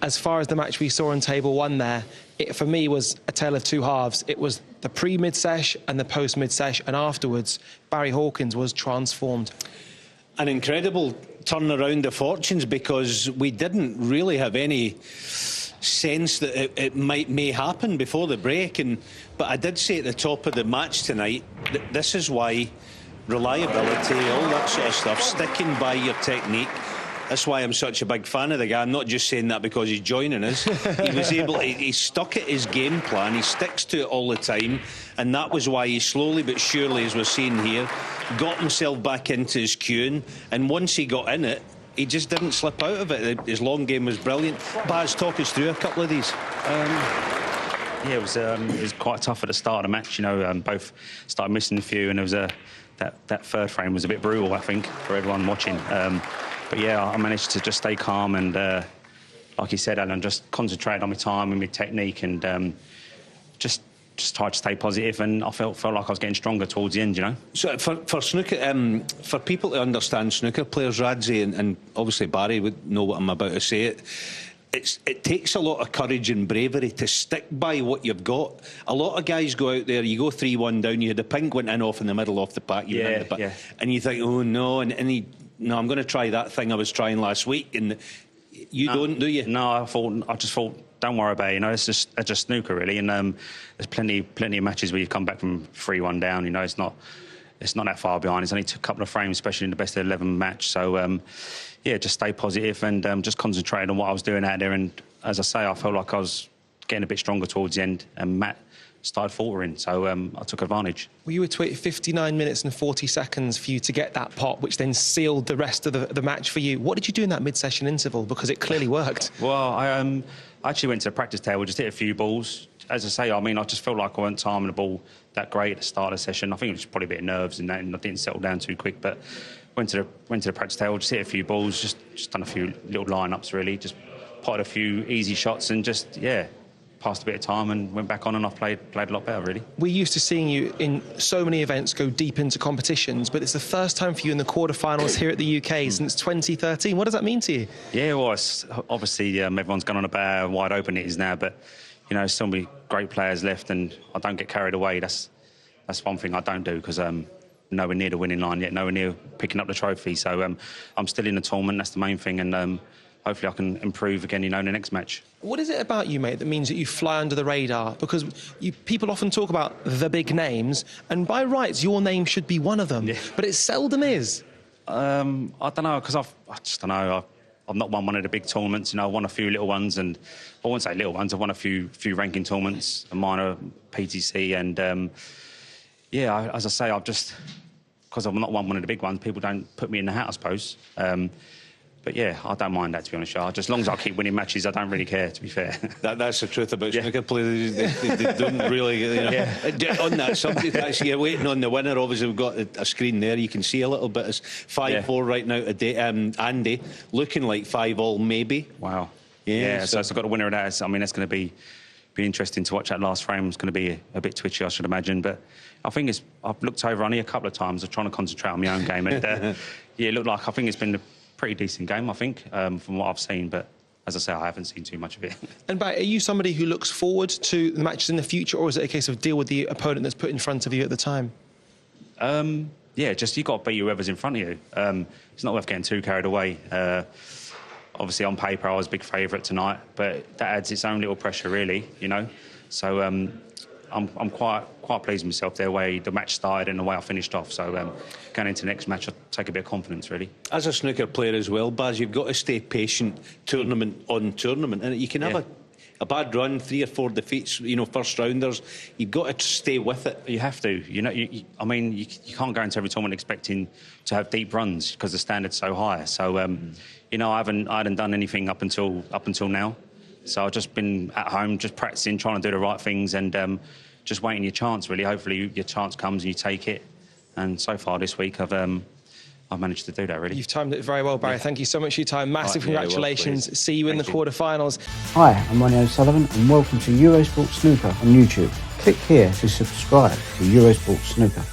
as far as the match we saw on table one there, it for me was a tale of two halves. It was the pre-mid-sesh and the post-mid-sesh, and afterwards Barry Hawkins was transformed. An incredible turnaround of fortunes, because we didn't really have any sense that it may happen before the break. But I did say at the top of the match tonight that this is why reliability, all that sort of stuff, sticking by your technique. That's why I'm such a big fan of the guy. I'm not just saying that because he's joining us. He was able to, he stuck at his game plan. He sticks to it all the time. And that was why he slowly but surely, as we're seeing here, got himself back into his queuing. And once he got in it, he just didn't slip out of it. His long game was brilliant. Baz, talk us through a couple of these. Yeah, it was quite tough at the start of the match. You know, both started missing a few, and there was that third frame was a bit brutal, I think, for everyone watching. But yeah, I managed to just stay calm and, like you said, Alan, just concentrate on my time and my technique, and just tried to stay positive. And I felt like I was getting stronger towards the end, you know. So for snooker, for people to understand snooker players, Radzi, and obviously Barry would know what I'm about to say. It takes a lot of courage and bravery to stick by what you've got. A lot of guys go out there, you go 3-1 down, you had the pink went in off in the middle off the pack, and you think, oh no, no, I'm going to try that thing I was trying last week, and you don't, do you? No, I just thought, don't worry about it. You know, it's just snooker really, and there's plenty of matches where you've come back from 3-1 down. You know, it's not that far behind. It's only a couple of frames, especially in the best of 11 match. So yeah, just stay positive and just concentrate on what I was doing out there. And as I say, I felt like I was getting a bit stronger towards the end, and Matt started faltering, so I took advantage. Well, you were to wait 59 minutes and 40 seconds for you to get that pot, which then sealed the rest of the match for you. What did you do in that mid-session interval? Because it clearly worked. Well, I actually went to the practice table, just hit a few balls. As I say, I mean, I just felt like I weren't timing the ball that great at the start of the session. I think it was probably a bit of nerves and that, and I didn't settle down too quick. But went to the practice table, just hit a few balls, just done a few little lineups really, just potted a few easy shots and just passed a bit of time and went back on, and I've played a lot better, really. We're used to seeing you in so many events go deep into competitions, but it's the first time for you in the quarterfinals here at the UK since 2013. What does that mean to you? Yeah, well, obviously everyone's gone on about how wide open it is now, but you know, so many great players left, and I don't get carried away. That's one thing I don't do, because nowhere near the winning line yet, nowhere near picking up the trophy. So I'm still in the tournament. That's the main thing, and hopefully I can improve again, you know, in the next match. What is it about you, mate, that means that you fly under the radar? Because people often talk about the big names, and by rights, your name should be one of them, but it seldom is. I don't know, because I just don't know. I've not won one of the big tournaments, you know. I won a few little ones, and I won't say little ones. I've won a few ranking tournaments, a minor PTC, and yeah, as I say, I've just, because I've not won one of the big ones, people don't put me in the hat, I suppose. But yeah, I don't mind that, to be honest. Just as long as I keep winning matches, I don't really care, to be fair. That's the truth about snooker players. They don't really, you know. On that subject, actually, you're waiting on the winner. Obviously, we've got a screen there. You can see a little bit. It's 5-4 right now today. Andy, looking like 5-all, maybe. Wow. Yeah, so I've got a winner of that. I mean, that's going to be interesting to watch. That last frame is going to be a bit twitchy, I should imagine. But I think I've looked over on it a couple of times. I'm trying to concentrate on my own game. And yeah, it looked like, I think it's been a pretty decent game, I think, from what I've seen, but as I say, I haven't seen too much of it. And Barry, are you somebody who looks forward to the matches in the future, or is it a case of deal with the opponent that's put in front of you at the time? Yeah, just you've got to beat whoever's in front of you. It's not worth getting too carried away. Obviously, on paper, I was a big favourite tonight, but that adds its own little pressure, really, you know. So I'm quite pleased with myself, the way the match started and the way I finished off. So going into the next match, I'll take a bit of confidence, really. As a snooker player as well, Baz, you've got to stay patient tournament on tournament. And you can have a bad run, 3 or 4 defeats, you know, first rounders. You've got to stay with it. You have to. You know, I mean, you can't go into every tournament expecting to have deep runs because the standard's so high. So, you know, I hadn't done anything up until now. So I've just been at home, just practicing, trying to do the right things, and just waiting your chance, really. Hopefully your chance comes and you take it. And so far this week, I've managed to do that, really. You've timed it very well, Barry. Thank you so much for your time. Massive congratulations. Well, see you in the quarterfinals. Hi, I'm Ronnie O'Sullivan, and welcome to Eurosport Snooker on YouTube. Click here to subscribe to Eurosport Snooker.